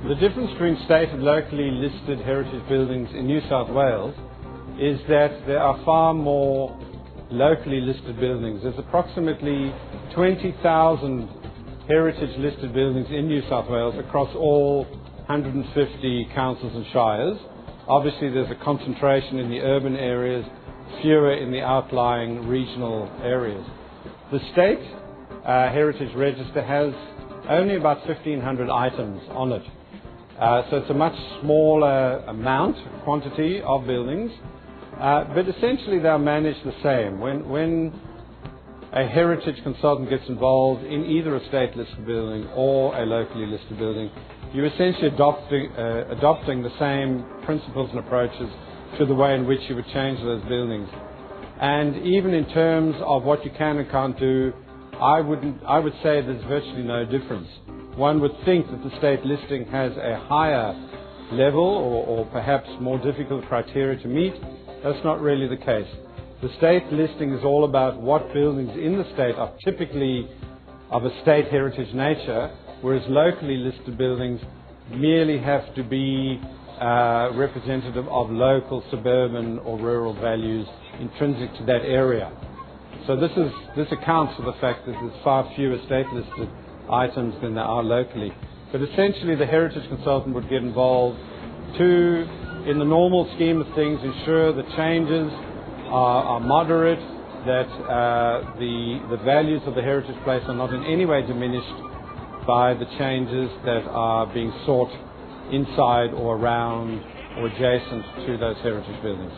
The difference between state and locally listed heritage buildings in New South Wales is that there are far more locally listed buildings. There's approximately 20,000 heritage listed buildings in New South Wales across all 150 councils and shires. Obviously there's a concentration in the urban areas, fewer in the outlying regional areas. The state heritage register has only about 1,500 items on it. So it's a much smaller quantity of buildings, but essentially they're managed the same. When a heritage consultant gets involved in either a state-listed building or a locally listed building, you're essentially adopting the same principles and approaches to the way in which you would change those buildings. And even in terms of what you can and can't do, I would say there's virtually no difference. One would think that the state listing has a higher level or perhaps more difficult criteria to meet. That's not really the case. The state listing is all about what buildings in the state are typically of a state heritage nature, whereas locally listed buildings merely have to be representative of local, suburban or rural values intrinsic to that area. So this accounts for the fact that there's far fewer state-listed items than there are locally. But essentially the heritage consultant would get involved to, in the normal scheme of things, ensure the changes are moderate, that the values of the heritage place are not in any way diminished by the changes that are being sought inside or around or adjacent to those heritage buildings.